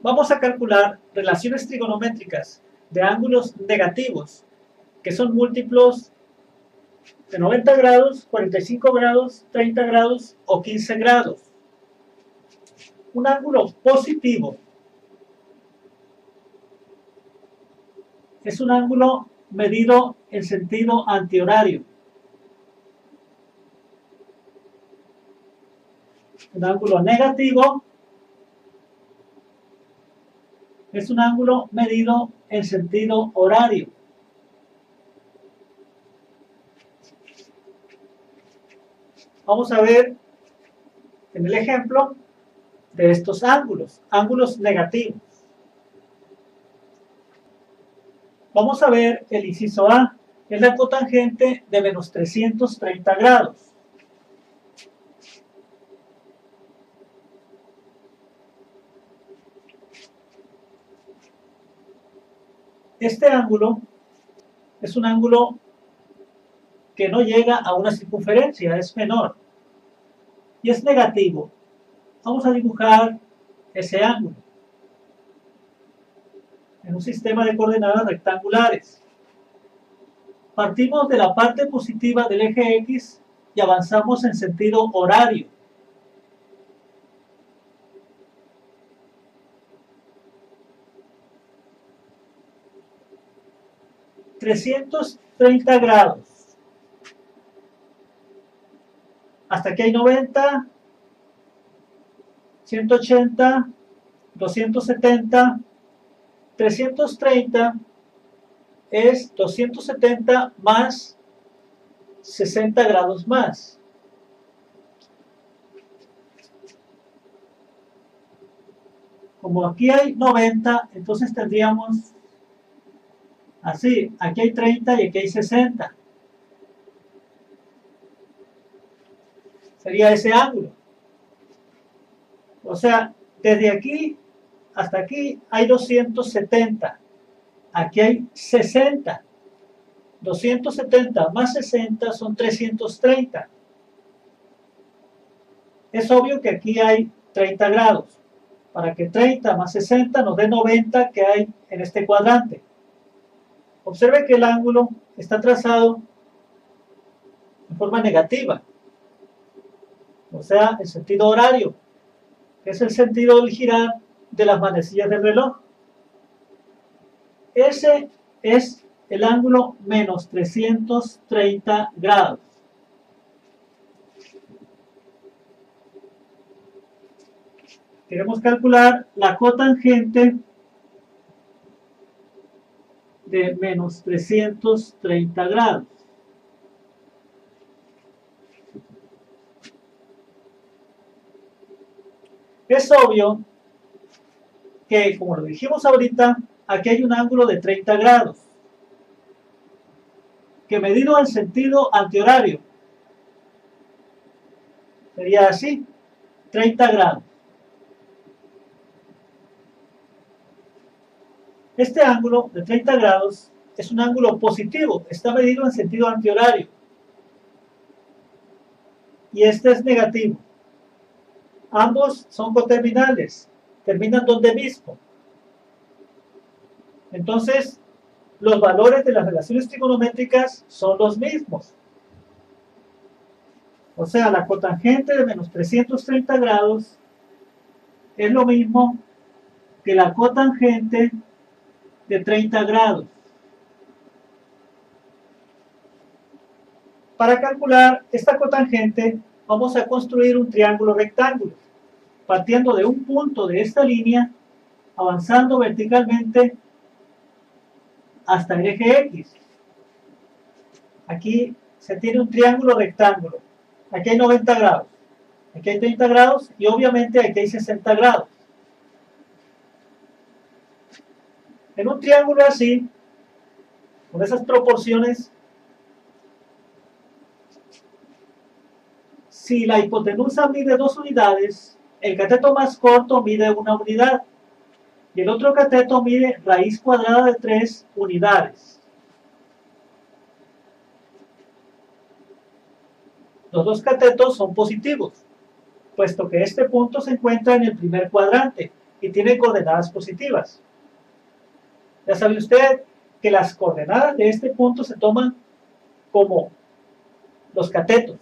Vamos a calcular relaciones trigonométricas de ángulos negativos, que son múltiplos de 90 grados, 45 grados, 30 grados o 15 grados. Un ángulo positivo es un ángulo medido en sentido antihorario. Un ángulo negativo es un ángulo medido en sentido horario. Vamos a ver en el ejemplo de estos ángulos negativos. Vamos a ver el inciso A, es la cotangente de menos 330 grados. Este ángulo es un ángulo que no llega a una circunferencia, es menor y es negativo. Vamos a dibujar ese ángulo en un sistema de coordenadas rectangulares. Partimos de la parte positiva del eje X y avanzamos en sentido horario. ...330 grados. Hasta aquí hay 90, 180, 270, 330 es 270 más 60 grados más. Como aquí hay 90, entonces tendríamos así, aquí hay 30 y aquí hay 60. Sería ese ángulo. O sea, desde aquí hasta aquí hay 270. Aquí hay 60. 270 más 60 son 330. Es obvio que aquí hay 30 grados. Para que 30 más 60 nos dé 90 que hay en este cuadrante. Observe que el ángulo está trazado en forma negativa. O sea, en sentido horario, que es el sentido del girar de las manecillas del reloj. Ese es el ángulo menos 330 grados. Queremos calcular la cotangente de menos 330 grados. Es obvio que, como lo dijimos ahorita, aquí hay un ángulo de 30 grados, que medido en sentido antihorario sería así, 30 grados. Este ángulo de 30 grados es un ángulo positivo, está medido en sentido antihorario. Y este es negativo. Ambos son coterminales, terminan donde mismo. Entonces, los valores de las relaciones trigonométricas son los mismos. O sea, la cotangente de menos 330 grados es lo mismo que la cotangente de 30 grados. Para calcular esta cotangente, vamos a construir un triángulo rectángulo, partiendo de un punto de esta línea, avanzando verticalmente hasta el eje X. Aquí se tiene un triángulo rectángulo. Aquí hay 90 grados, aquí hay 30 grados y obviamente aquí hay 60 grados. En un triángulo así, con esas proporciones, si la hipotenusa mide 2 unidades, el cateto más corto mide 1 unidad y el otro cateto mide raíz cuadrada de 3 unidades. Los dos catetos son positivos, puesto que este punto se encuentra en el primer cuadrante y tiene coordenadas positivas. Ya sabe usted que las coordenadas de este punto se toman como los catetos,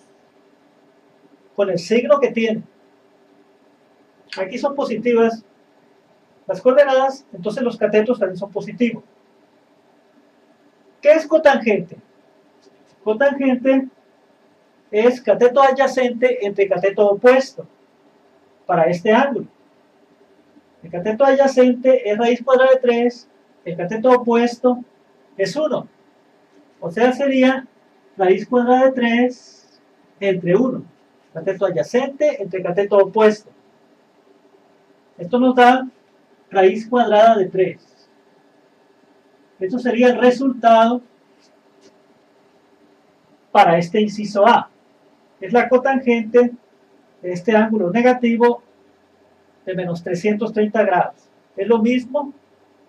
con el signo que tienen. Aquí son positivas las coordenadas, entonces los catetos también son positivos. ¿Qué es cotangente? Cotangente es cateto adyacente entre cateto opuesto para este ángulo. El cateto adyacente es raíz cuadrada de 3, el cateto opuesto es 1. O sea, sería raíz cuadrada de 3 entre 1. Cateto adyacente entre cateto opuesto. Esto nos da raíz cuadrada de 3. Esto sería el resultado para este inciso A. Es la cotangente de este ángulo negativo de menos 330 grados. Es lo mismo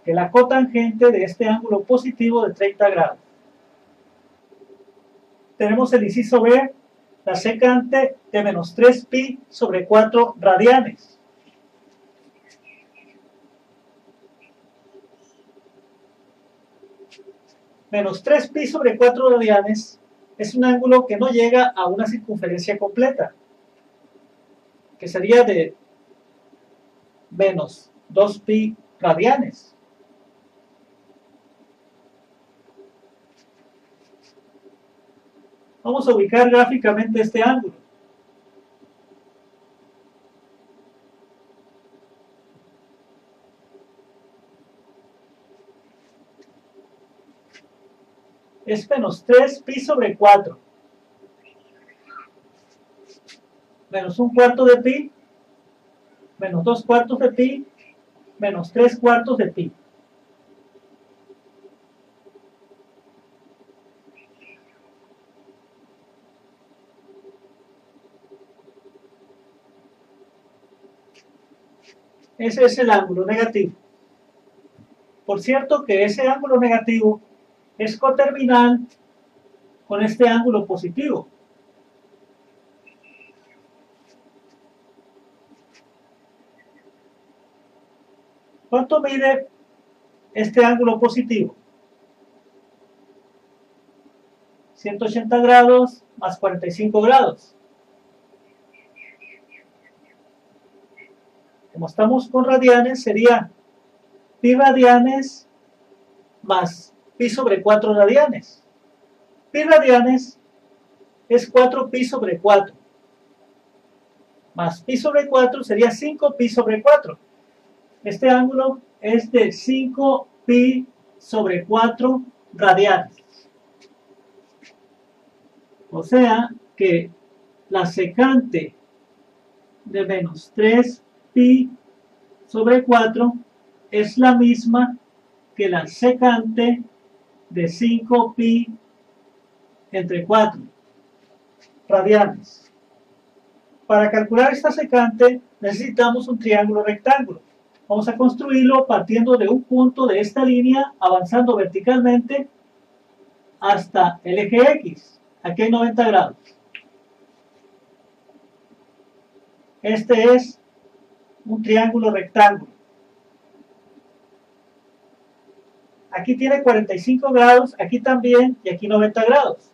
que la cotangente de este ángulo positivo de 30 grados. Tenemos el inciso B, la secante de menos 3pi sobre 4 radianes. Menos 3pi sobre 4 radianes es un ángulo que no llega a una circunferencia completa, que sería de menos 2pi radianes. Vamos a ubicar gráficamente este ángulo. Es menos 3pi sobre 4. Menos 1/4 de pi, menos 2/4 de pi, menos 3/4 de pi. Ese es el ángulo negativo. Por cierto que ese ángulo negativo es coterminal con este ángulo positivo. ¿Cuánto mide este ángulo positivo? 180 grados más 45 grados. Como estamos con radianes, sería pi radianes más pi sobre 4 radianes. Pi radianes es 4pi sobre 4. Más pi sobre 4 sería 5pi sobre 4. Este ángulo es de 5pi sobre 4 radianes. O sea que la secante de menos 3pi sobre 4 es la misma que la secante de 5pi entre 4 radianes. Para calcular esta secante necesitamos un triángulo rectángulo. Vamos a construirlo partiendo de un punto de esta línea, avanzando verticalmente hasta el eje X. Aquí hay 90 grados. Este es un triángulo rectángulo. Aquí tiene 45 grados, aquí también, y aquí 90 grados.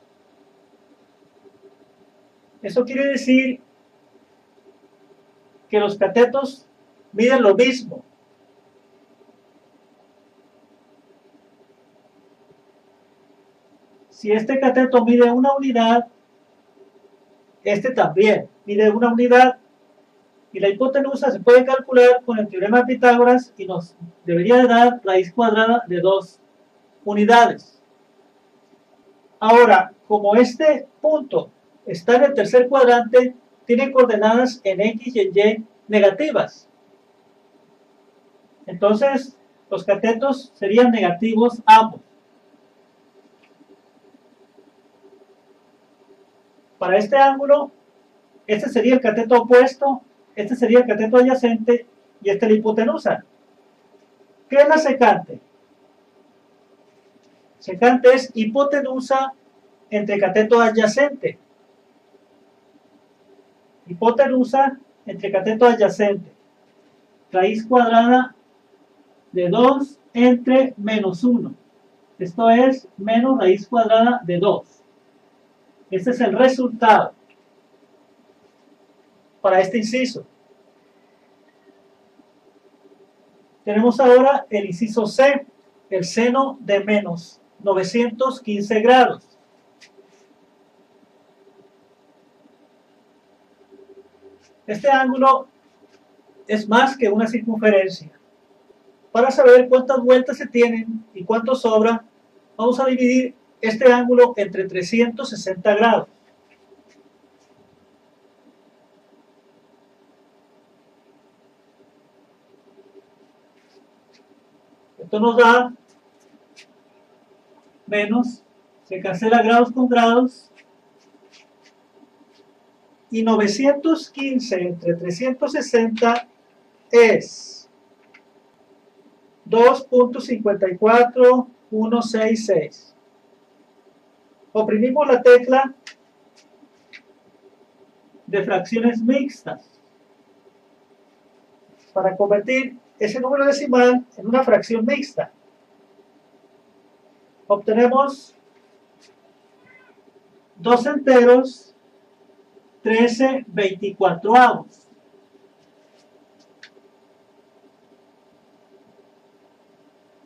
Eso quiere decir que los catetos miden lo mismo. Si este cateto mide una unidad, este también mide una unidad, y la hipotenusa se puede calcular con el teorema de Pitágoras y nos debería de dar raíz cuadrada de 2 unidades. Ahora, como este punto está en el tercer cuadrante, tiene coordenadas en X y en Y negativas. Entonces, los catetos serían negativos ambos. Para este ángulo, este sería el cateto opuesto, este sería el cateto adyacente y este la hipotenusa. ¿Qué es la secante? Secante es hipotenusa entre cateto adyacente. Hipotenusa entre cateto adyacente. raíz cuadrada de 2 entre menos 1. Esto es menos raíz cuadrada de 2. Este es el resultado para este inciso. Tenemos ahora el inciso C, el seno de menos 915 grados. Este ángulo es más que una circunferencia. Para saber cuántas vueltas se tienen y cuánto sobra, vamos a dividir este ángulo entre 360 grados. Esto nos da menos, se cancela grados con grados, y 915 entre 360 es 2.54166. Oprimimos la tecla de fracciones mixtas para convertir ese número decimal en una fracción mixta. Obtenemos 2 enteros 13/24.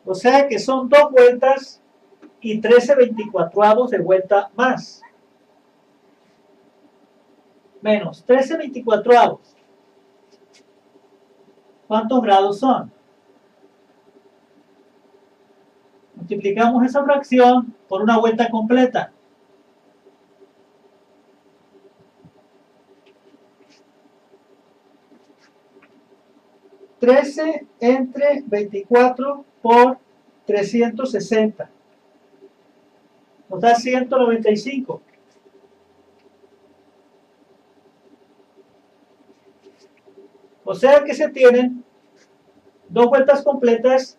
O sea que son 2 vueltas y 13/24 de vuelta más. Menos 13/24. ¿Cuántos grados son? Multiplicamos esa fracción por una vuelta completa. (13 entre 24 por 360) nos da 195. O sea que se tienen 2 vueltas completas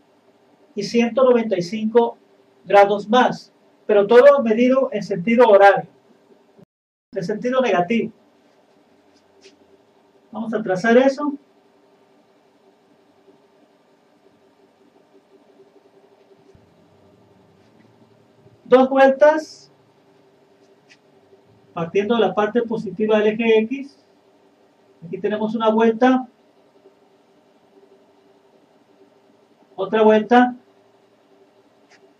y 195 grados más, pero todo medido en sentido horario, en sentido negativo. Vamos a trazar eso. Dos vueltas, partiendo de la parte positiva del eje X. Aquí tenemos una vuelta, otra vuelta,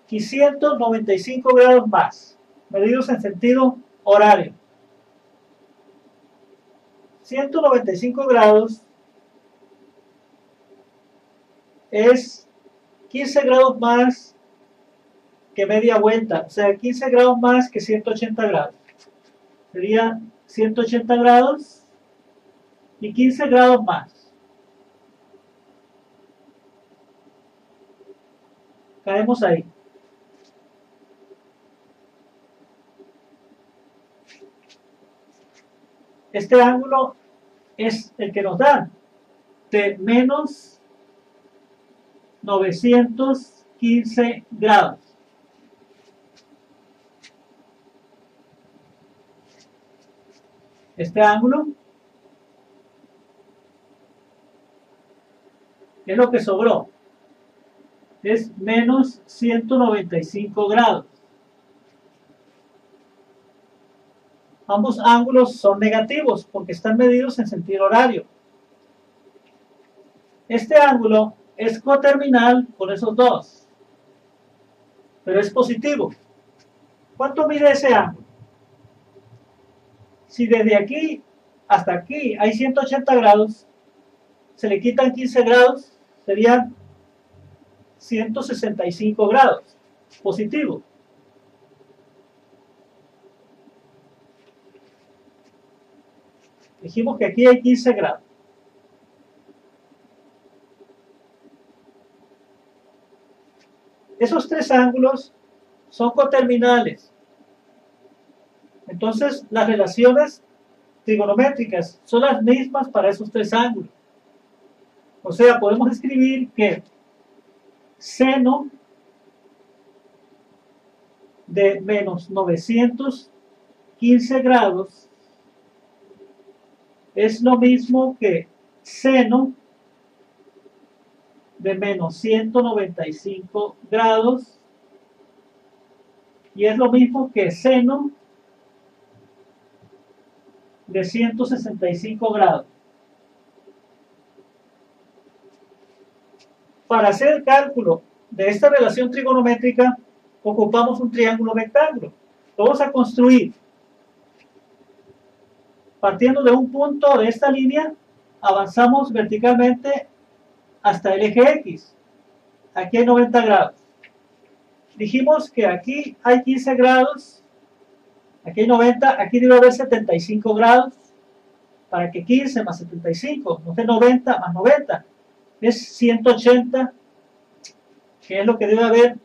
y 195 grados más, medidos en sentido horario. 195 grados es 15 grados más que media vuelta, o sea, 15 grados más que 180 grados. Sería 180 grados y 15 grados más. Caemos ahí. Este ángulo es el que nos da de menos 915 grados. Este ángulo es lo que sobró. Es menos 195 grados. Ambos ángulos son negativos porque están medidos en sentido horario. Este ángulo es coterminal con esos dos, pero es positivo. ¿Cuánto mide ese ángulo? Si desde aquí hasta aquí hay 180 grados, se le quitan 15 grados, serían 165 grados, positivo. Dijimos que aquí hay 15 grados. Esos tres ángulos son coterminales. Entonces, las relaciones trigonométricas son las mismas para esos tres ángulos. O sea, podemos escribir que seno de menos 915 grados es lo mismo que seno de menos 195 grados y es lo mismo que seno de 165 grados. Para hacer el cálculo de esta relación trigonométrica ocupamos un triángulo rectángulo. Lo vamos a construir partiendo de un punto de esta línea, avanzamos verticalmente hasta el eje X. Aquí hay 90 grados. Dijimos que aquí hay 15 grados, aquí hay 90, aquí debe haber 75 grados, para que 15 más 75 nos dé 90 más 90, es 180, que es lo que debe haber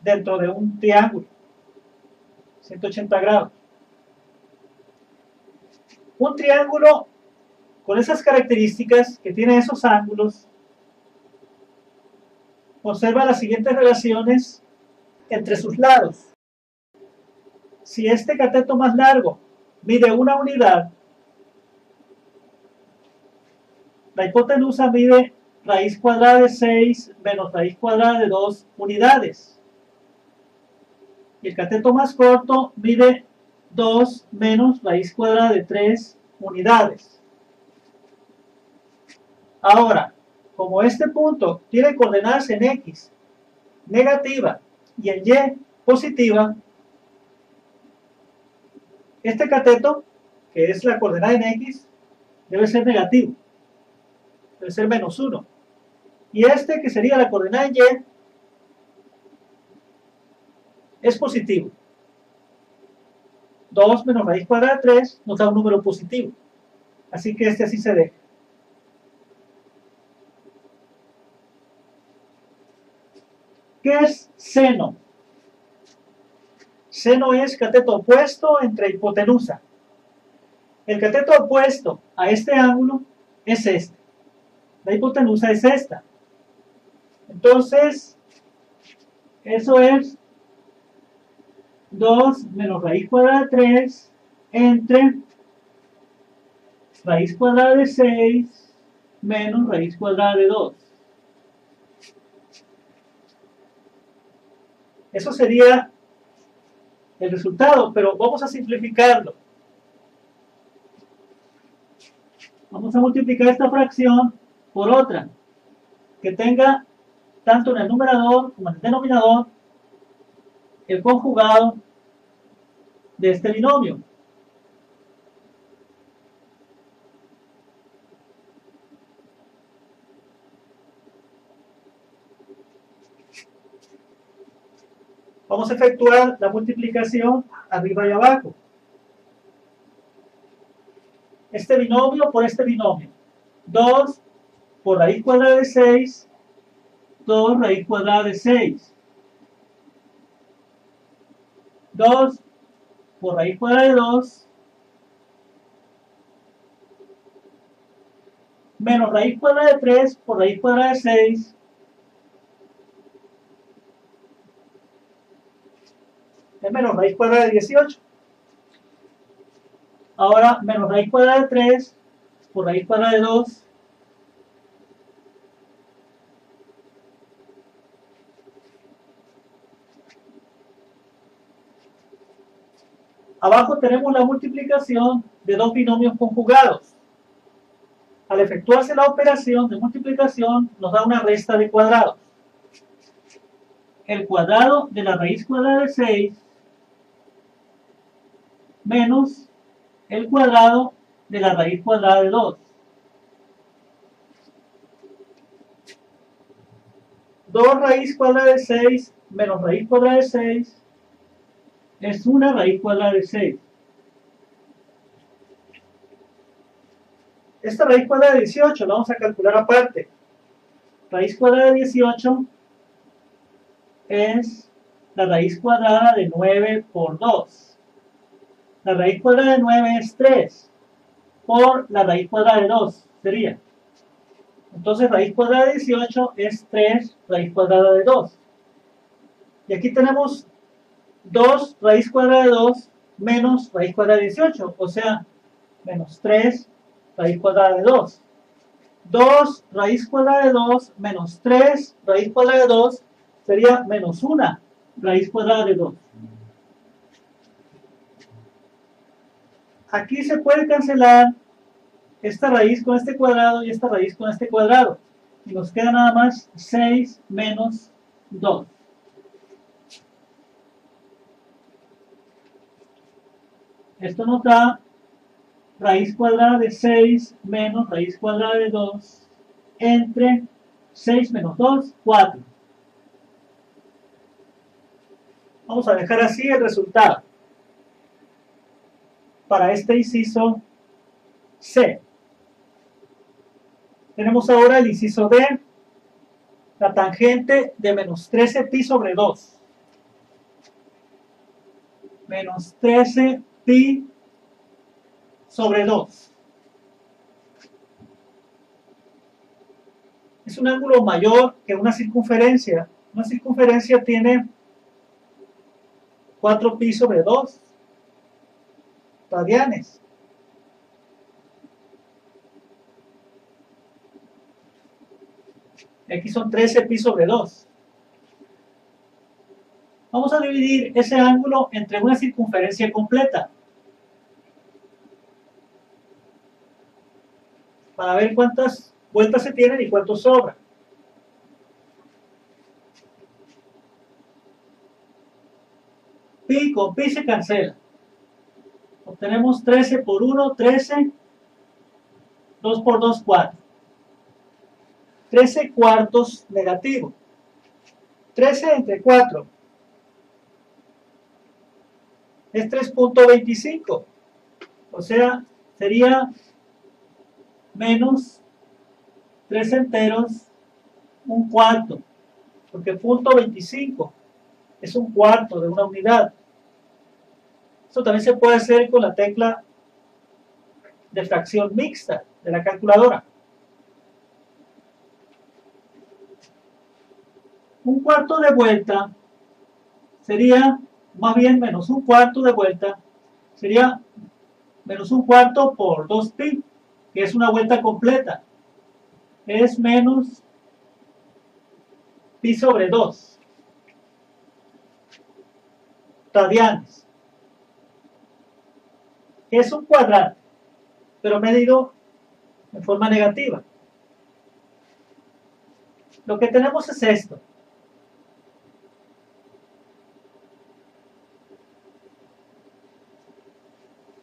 dentro de un triángulo, 180 grados. Un triángulo con esas características, que tiene esos ángulos, conserva las siguientes relaciones entre sus lados. Si este cateto más largo mide una unidad, la hipotenusa mide raíz cuadrada de 6 menos raíz cuadrada de 2 unidades. Y el cateto más corto mide 2 menos raíz cuadrada de 3 unidades. Ahora, como este punto tiene coordenadas en X negativa y en Y positiva, este cateto, que es la coordenada en X, debe ser negativo, debe ser menos 1. Y este, que sería la coordenada en Y, es positivo. 2 menos raíz cuadrada de 3 nos da un número positivo. Así que este así se deja. ¿Qué es seno? Seno es cateto opuesto entre hipotenusa. El cateto opuesto a este ángulo es este. La hipotenusa es esta. Entonces, eso es 2 menos raíz cuadrada de 3 entre raíz cuadrada de 6 menos raíz cuadrada de 2. Eso sería el resultado, pero vamos a simplificarlo. Vamos a multiplicar esta fracción por otra, que tenga tanto en el numerador como en el denominador el conjugado de este binomio. Vamos a efectuar la multiplicación arriba y abajo. Este binomio por este binomio. 2 por raíz cuadrada de 6, 2 raíz cuadrada de 6. 2 por raíz cuadrada de 2 menos raíz cuadrada de 3 por raíz cuadrada de 6 es menos raíz cuadrada de 18. Ahora menos raíz cuadrada de 3 por raíz cuadrada de 2 abajo tenemos la multiplicación de dos binomios conjugados. Al efectuarse la operación de multiplicación nos da una resta de cuadrados. El cuadrado de la raíz cuadrada de 6 menos el cuadrado de la raíz cuadrada de 2. 2 raíz cuadrada de 6 menos raíz cuadrada de 6 es una raíz cuadrada de 6. Esta raíz cuadrada de 18 la vamos a calcular aparte. Raíz cuadrada de 18 es la raíz cuadrada de 9 por 2. La raíz cuadrada de 9 es 3 por la raíz cuadrada de 2 sería. Entonces raíz cuadrada de 18 es 3 raíz cuadrada de 2. Y aquí tenemos 2 raíz cuadrada de 2 menos raíz cuadrada de 18, o sea, menos 3 raíz cuadrada de 2. 2 raíz cuadrada de 2 menos 3 raíz cuadrada de 2 sería menos 1 raíz cuadrada de 2. Aquí se puede cancelar esta raíz con este cuadrado y esta raíz con este cuadrado. Y nos queda nada más 6 menos 2. Esto nos da raíz cuadrada de 6 menos raíz cuadrada de 2 entre 6 menos 2, 4. Vamos a dejar así el resultado para este inciso C. Tenemos ahora el inciso D, la tangente de menos 13 pi sobre 2. Menos 13 pi sobre 2. Es un ángulo mayor que una circunferencia. Una circunferencia tiene 4 pi sobre 2 radianes. Aquí son 13 pi sobre 2. Vamos a dividir ese ángulo entre una circunferencia completa para ver cuántas vueltas se tienen y cuánto sobra. Pi con pi se cancela. Obtenemos 13 por 1, 13. 2 por 2, 4. 13 cuartos negativo. 13 entre 4 es 3.25. O sea, sería menos 3 enteros, un cuarto. Porque punto 25 es un cuarto de una unidad. Esto también se puede hacer con la tecla de fracción mixta de la calculadora. Un cuarto de vuelta sería, más bien menos un cuarto de vuelta, sería menos un cuarto por 2pi, que es una vuelta completa. Es menos pi sobre 2 radianes. Es un cuadrante, pero medido en forma negativa. Lo que tenemos es esto.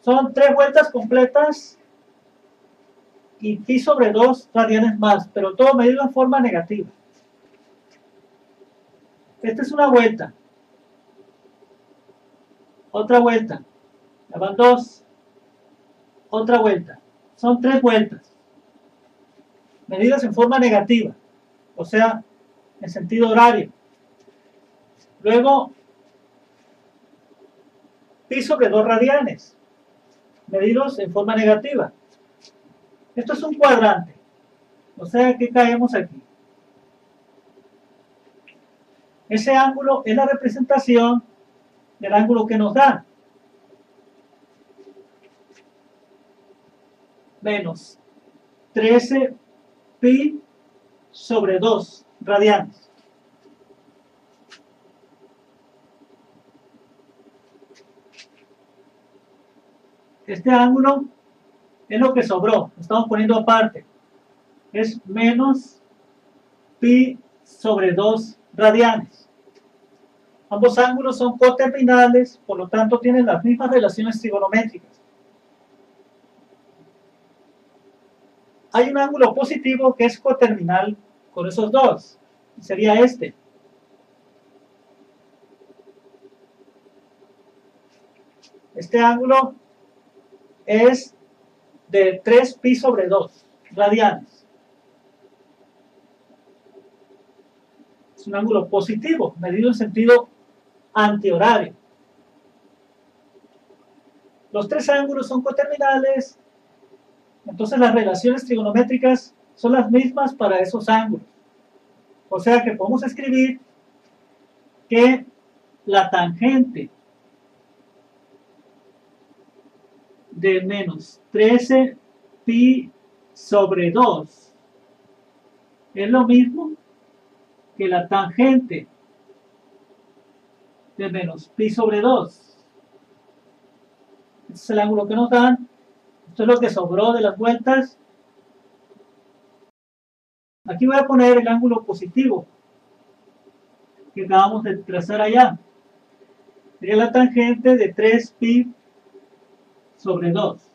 Son 3 vueltas completas y pi sobre 2 radianes más, pero todo medido en forma negativa. Esta es una vuelta. Otra vuelta. Ya van 2. Otra vuelta. Son 3 vueltas. Medidas en forma negativa. O sea, en sentido horario. Luego, pi sobre 2 radianes. Medidos en forma negativa. Esto es un cuadrante. O sea, ¿qué caemos aquí? Ese ángulo es la representación del ángulo que nos da. Menos 13 pi sobre 2 radianes. Este ángulo es lo que sobró, lo estamos poniendo aparte. Es menos pi sobre 2 radianes. Ambos ángulos son coterminales, por lo tanto tienen las mismas relaciones trigonométricas. Hay un ángulo positivo que es coterminal con esos dos, sería este. Este ángulo es de 3 pi sobre 2 radianes. Es un ángulo positivo, medido en sentido antihorario. Los 3 ángulos son coterminales, entonces las relaciones trigonométricas son las mismas para esos ángulos. O sea que podemos escribir que la tangente de menos 13 pi sobre 2 es lo mismo que la tangente de menos pi sobre 2. Este es el ángulo que nos dan. Esto es lo que sobró de las vueltas. Aquí voy a poner el ángulo positivo que acabamos de trazar allá. Sería la tangente de 3pi sobre 2.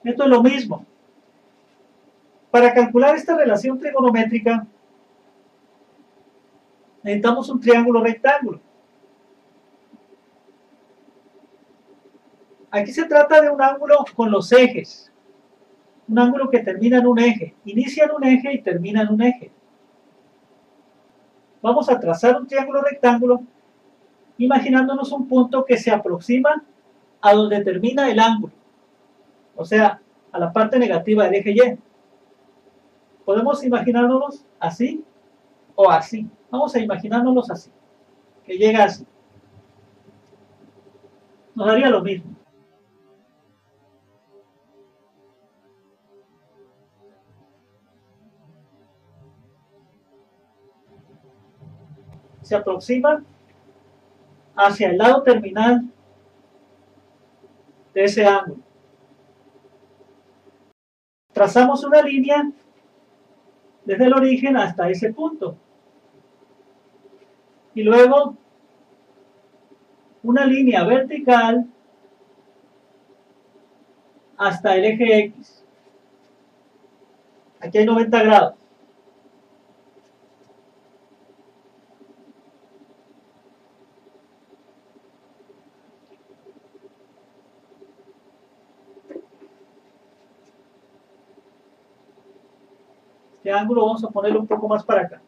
Esto es lo mismo. Para calcular esta relación trigonométrica, necesitamos un triángulo rectángulo. Aquí se trata de un ángulo con los ejes. Un ángulo que termina en un eje. Inicia en un eje y termina en un eje. Vamos a trazar un triángulo rectángulo imaginándonos un punto que se aproxima a donde termina el ángulo. O sea, a la parte negativa del eje Y. Podemos imaginárnoslos así o así. Vamos a imaginárnoslos así. Que llega así. Nos daría lo mismo. Se aproxima hacia el lado terminal de ese ángulo. Trazamos una línea desde el origen hasta ese punto. Y luego una línea vertical hasta el eje X. Aquí hay 90 grados. Este ángulo vamos a ponerlo un poco más para acá.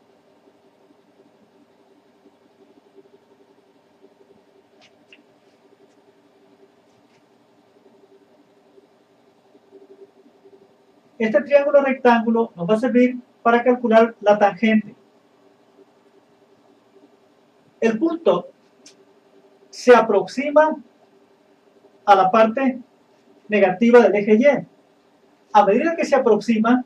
Este triángulo rectángulo nos va a servir para calcular la tangente. El punto se aproxima a la parte negativa del eje Y. A medida que se aproxima,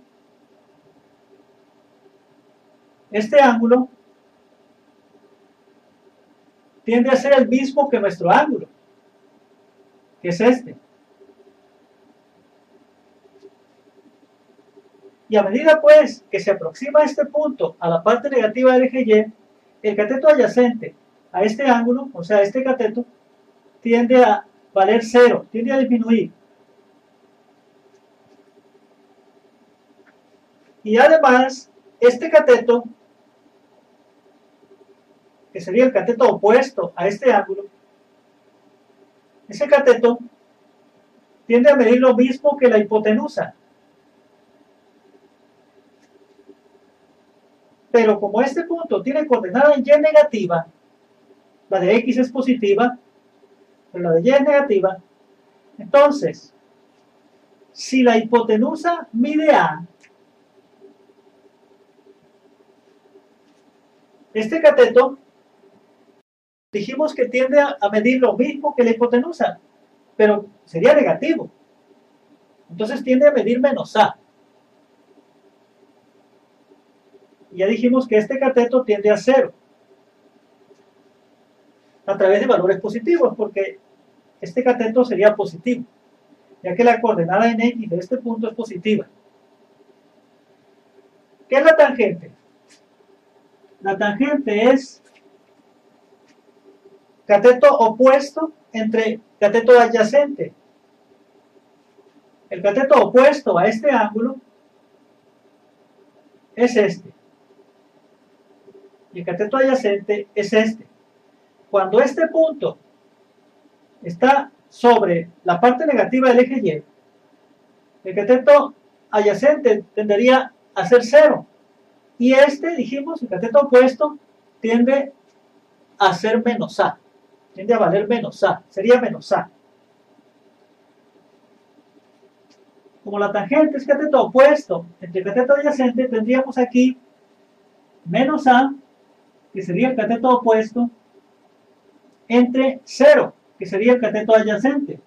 este ángulo tiende a ser el mismo que nuestro ángulo, que es este. Y a medida pues que se aproxima este punto a la parte negativa del eje Y, el cateto adyacente a este ángulo, o sea, este cateto, tiende a valer 0, tiende a disminuir. Y además, este cateto, que sería el cateto opuesto a este ángulo, ese cateto tiende a medir lo mismo que la hipotenusa. Pero como este punto tiene coordenada en Y negativa, la de X es positiva, pero la de Y es negativa, entonces, si la hipotenusa mide A, este cateto dijimos que tiende a medir lo mismo que la hipotenusa, pero sería negativo. Entonces tiende a medir menos A. Y ya dijimos que este cateto tiende a 0 a través de valores positivos, porque este cateto sería positivo, ya que la coordenada en X de este punto es positiva. ¿Qué es la tangente? La tangente es cateto opuesto entre cateto adyacente. El cateto opuesto a este ángulo es este. Y el cateto adyacente es este. Cuando este punto está sobre la parte negativa del eje Y, el cateto adyacente tendería a ser 0. Y este, dijimos, el cateto opuesto, tiende a ser menos A. Tiende a valer menos A. Sería menos A. Como la tangente es cateto opuesto entre el cateto adyacente, tendríamos aquí menos A, que sería el cateto opuesto, entre 0, que sería el cateto adyacente.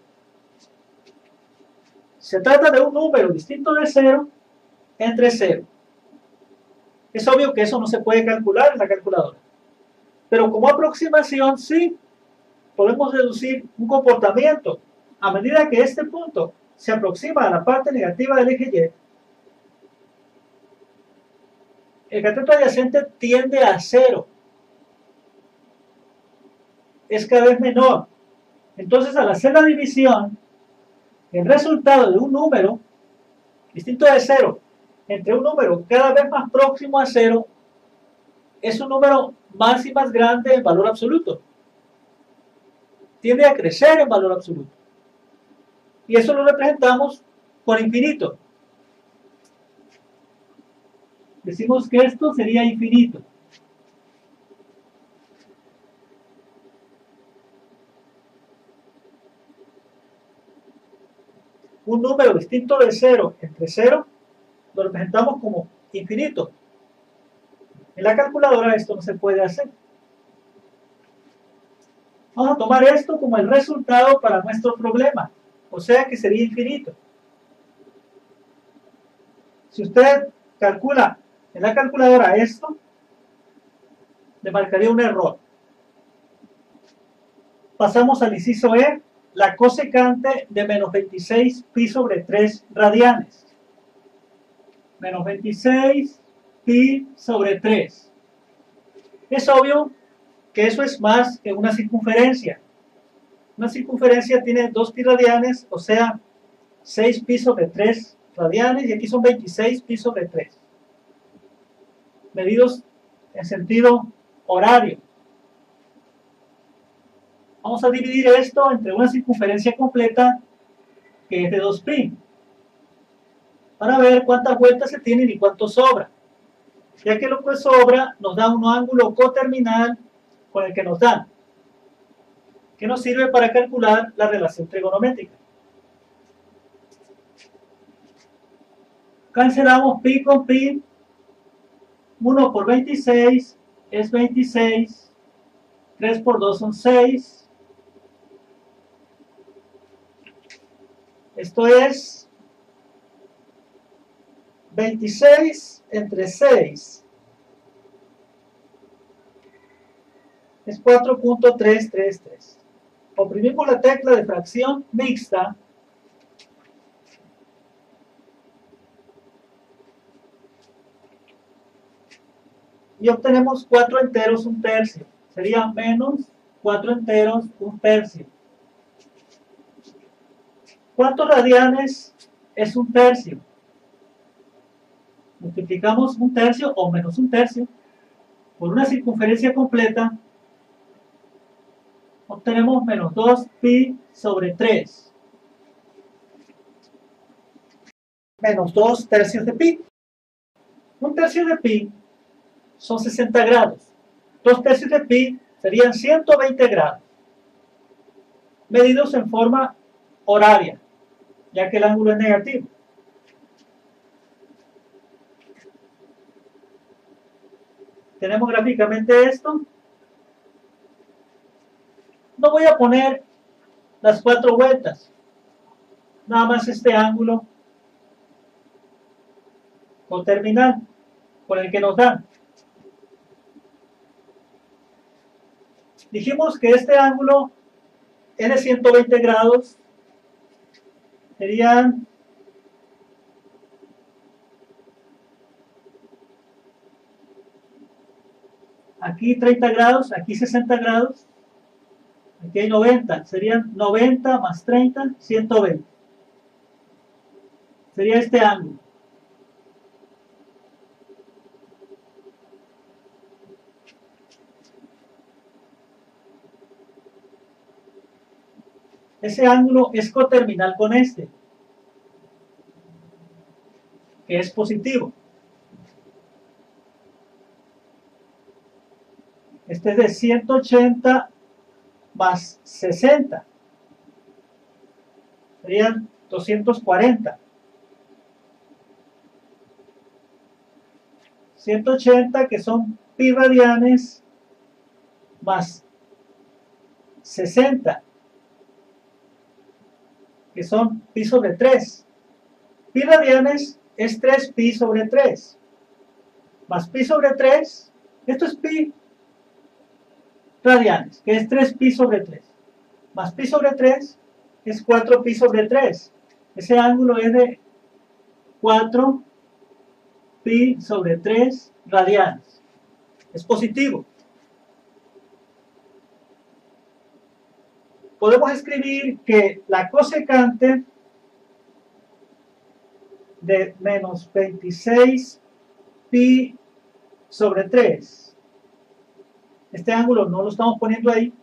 Se trata de un número distinto de 0 entre 0. Es obvio que eso no se puede calcular en la calculadora. Pero como aproximación, sí, podemos deducir un comportamiento. A medida que este punto se aproxima a la parte negativa del eje Y, el cateto adyacente tiende a 0. Es cada vez menor. Entonces, al hacer la división, el resultado de un número distinto de 0 entre un número cada vez más próximo a 0 es un número más y más grande en valor absoluto. Tiende a crecer en valor absoluto. Y eso lo representamos con infinito. Decimos que esto sería infinito. Un número distinto de 0 entre 0 lo representamos como infinito. En la calculadora esto no se puede hacer. Vamos a tomar esto como el resultado para nuestro problema, o sea que sería infinito. Si usted calcula en la calculadora esto, le marcaría un error. Pasamos al inciso E, la cosecante de menos 26 pi sobre 3 radianes. Menos 26 pi sobre 3. Es obvio que eso es más que una circunferencia. Una circunferencia tiene 2 pi radianes, o sea, 6 pi sobre 3 radianes, y aquí son 26 pi sobre 3. Medidos en sentido horario. Vamos a dividir esto entre una circunferencia completa que es de 2 pi, para ver cuántas vueltas se tienen y cuánto sobra, ya que lo que sobra nos da un ángulo coterminal con el que nos dan, que nos sirve para calcular la relación trigonométrica. Cancelamos pi con pi. 1 por 26 es 26, 3 por 2 son 6. Esto es 26 entre 6. Es 4.333. Oprimimos la tecla de fracción mixta. Y obtenemos 4 enteros, un tercio. Sería menos 4 enteros, un tercio. ¿Cuántos radianes es un tercio? Multiplicamos un tercio o menos un tercio por una circunferencia completa. Obtenemos menos 2 pi sobre 3. Menos 2 tercios de pi. Un tercio de pi son 60 grados. 2 tercios de pi serían 120 grados. Medidos en forma horaria, ya que el ángulo es negativo. Tenemos gráficamente esto. No voy a poner las 4 vueltas, nada más este ángulo coterminal con el que nos dan. Dijimos que este ángulo es de 120 grados, serían aquí 30 grados, aquí 60 grados, aquí hay 90, serían 90 más 30, 120. Sería este ángulo. Ese ángulo es coterminal con este, que es positivo. Este es de 180 más 60. Serían 240. 180 que son pi radianes más 60 que son pi sobre 3. Pi radianes es 3 pi sobre 3. más pi sobre 3, esto es pi radianes, que es 3pi sobre 3, más pi sobre 3 es 4pi sobre 3. Ese ángulo es de 4pi sobre 3 radianes. Es positivo. Podemos escribir que la cosecante de menos 26pi sobre 3. Este ángulo no lo estamos poniendo ahí,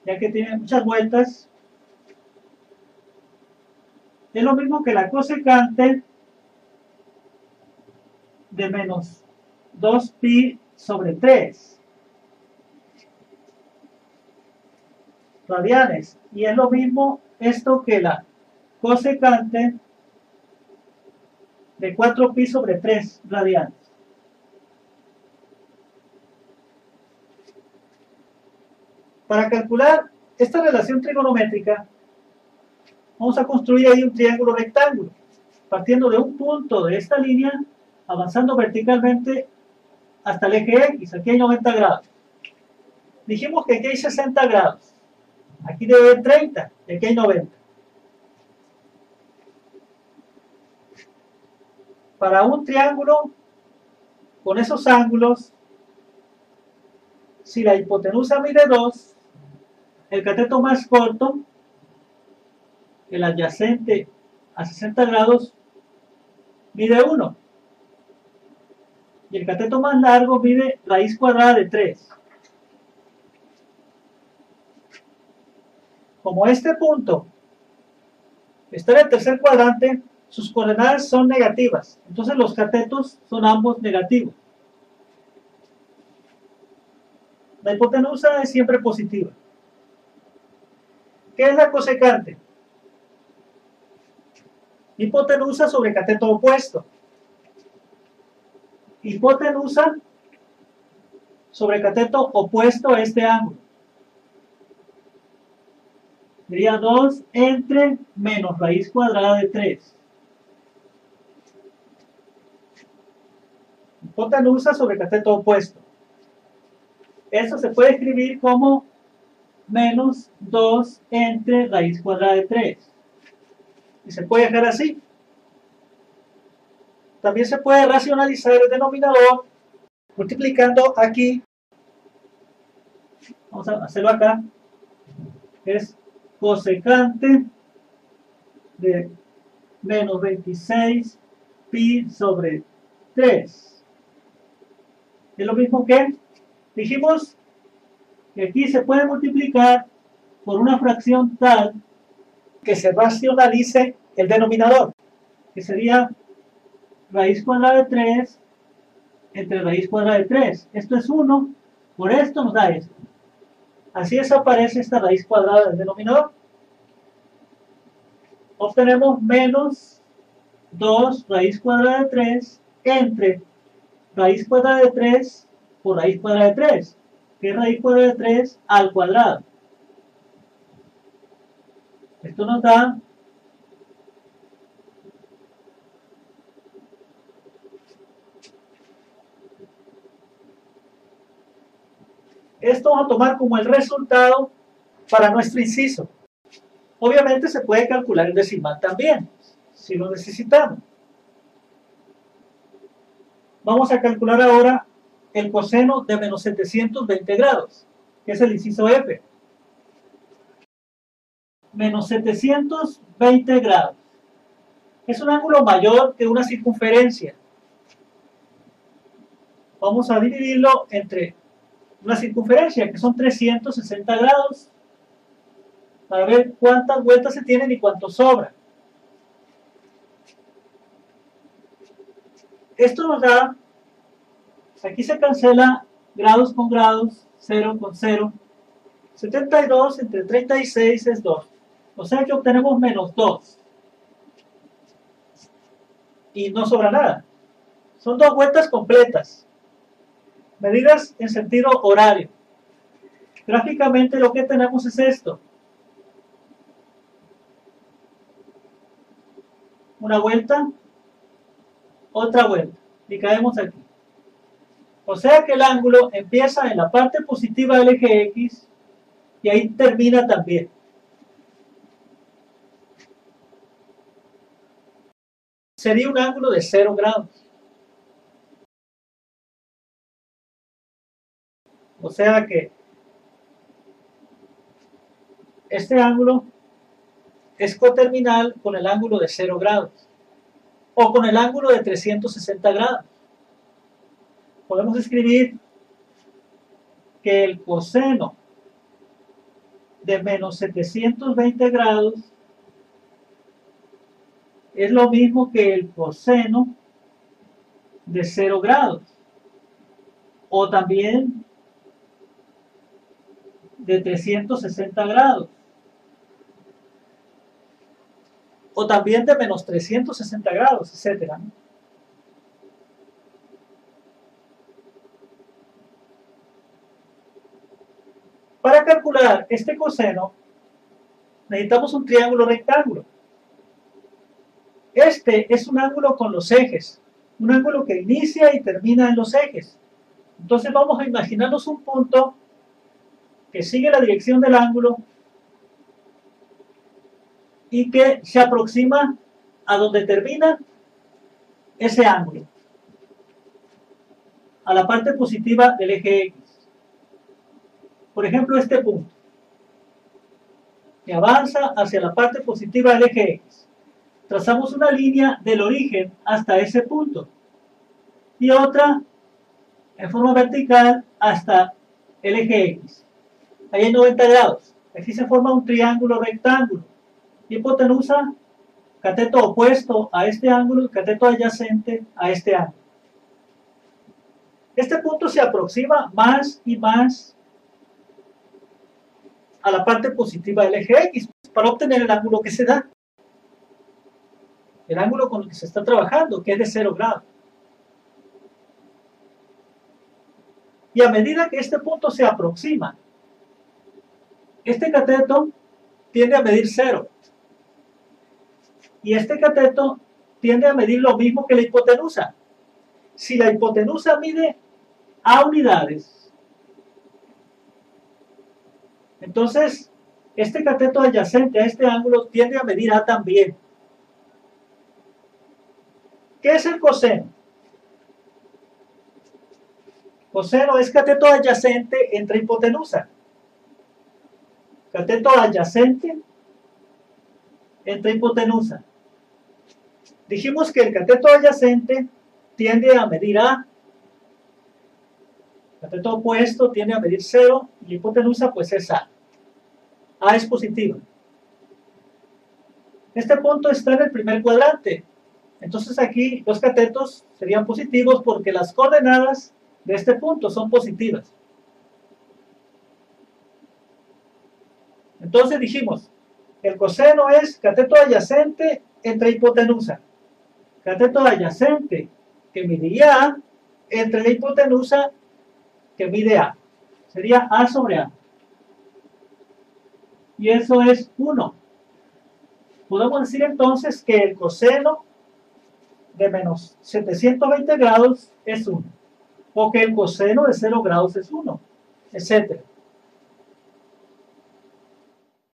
ya que tiene muchas vueltas. Es lo mismo que la cosecante de menos 2pi sobre 3 radianes. Y es lo mismo esto que la cosecante de 4pi sobre 3 radianes. Para calcular esta relación trigonométrica, vamos a construir ahí un triángulo rectángulo, partiendo de un punto de esta línea, avanzando verticalmente hasta el eje X. Aquí hay 90 grados. Dijimos que aquí hay 60 grados. Aquí debe haber 30, y aquí hay 90. Para un triángulo con esos ángulos, si la hipotenusa mide 2, el cateto más corto, el adyacente a 60 grados, mide 1. Y el cateto más largo mide raíz cuadrada de 3. Como este punto está en el tercer cuadrante, sus coordenadas son negativas. Entonces los catetos son ambos negativos. La hipotenusa es siempre positiva. ¿Qué es la cosecante? Hipotenusa sobre cateto opuesto. Hipotenusa sobre cateto opuesto a este ángulo. Sería 2 entre menos raíz cuadrada de 3. Hipotenusa sobre cateto opuesto. Esto se puede escribir como menos 2 entre raíz cuadrada de 3. Y se puede dejar así. También se puede racionalizar el denominador multiplicando aquí. Vamos a hacerlo acá. Es cosecante de menos 26 pi sobre 3. Es lo mismo que dijimos que aquí se puede multiplicar por una fracción tal que se racionalice el denominador, que sería raíz cuadrada de 3 entre raíz cuadrada de 3. Esto es 1, por esto nos da esto. Así desaparece esta raíz cuadrada del denominador. Obtenemos menos 2 raíz cuadrada de 3 entre raíz cuadrada de 3 por raíz cuadrada de 3, que es raíz cuadrada de 3 al cuadrado. Esto nos da esto vamos a tomar como el resultado para nuestro inciso. Obviamente se puede calcular en decimal también, si lo necesitamos. Vamos a calcular ahora el coseno de menos 720 grados, que es el inciso F. Menos 720 grados. Es un ángulo mayor que una circunferencia. Vamos a dividirlo entre una circunferencia, que son 360 grados, para ver cuántas vueltas se tienen y cuánto sobra. Esto nos da, aquí se cancela grados con grados, 0 con 0, 72 entre 36 es 2, o sea que obtenemos menos 2. Y no sobra nada. Son 2 vueltas completas. Medidas en sentido horario. Gráficamente lo que tenemos es esto. Una vuelta, otra vuelta. y caemos aquí. O sea que el ángulo empieza en la parte positiva del eje X y ahí termina también. Sería un ángulo de 0 grados. O sea que este ángulo es coterminal con el ángulo de 0 grados o con el ángulo de 360 grados. Podemos escribir que el coseno de menos 720 grados es lo mismo que el coseno de 0 grados o también de 360 grados o también de menos 360 grados, etcétera. Para calcular este coseno necesitamos un triángulo rectángulo. Este es un ángulo con los ejes, un ángulo que inicia y termina en los ejes. Entonces vamos a imaginarnos un punto que sigue la dirección del ángulo y que se aproxima a donde termina ese ángulo, a la parte positiva del eje X. Por ejemplo, este punto, que avanza hacia la parte positiva del eje X. Trazamos una línea del origen hasta ese punto y otra en forma vertical hasta el eje X. Ahí hay 90 grados. Aquí se forma un triángulo rectángulo. Hipotenusa, cateto opuesto a este ángulo y cateto adyacente a este ángulo. Este punto se aproxima más y más a la parte positiva del eje X para obtener el ángulo que se da. El ángulo con el que se está trabajando, que es de 0 grados. Y a medida que este punto se aproxima, este cateto tiende a medir 0. Y este cateto tiende a medir lo mismo que la hipotenusa. Si la hipotenusa mide A unidades, entonces este cateto adyacente a este ángulo tiende a medir A también. ¿Qué es el coseno? Coseno es cateto adyacente entre hipotenusa. Cateto adyacente entre hipotenusa. Dijimos que el cateto adyacente tiende a medir A. El cateto opuesto tiende a medir 0 y la hipotenusa pues es A. A es positiva. Este punto está en el primer cuadrante. Entonces aquí los catetos serían positivos porque las coordenadas de este punto son positivas. Entonces dijimos, el coseno es cateto adyacente entre hipotenusa. Cateto adyacente que mediría A entre la hipotenusa que mide A. Sería A sobre A. Y eso es 1. Podemos decir entonces que el coseno de menos 720 grados es 1. O que el coseno de 0 grados es 1, etc.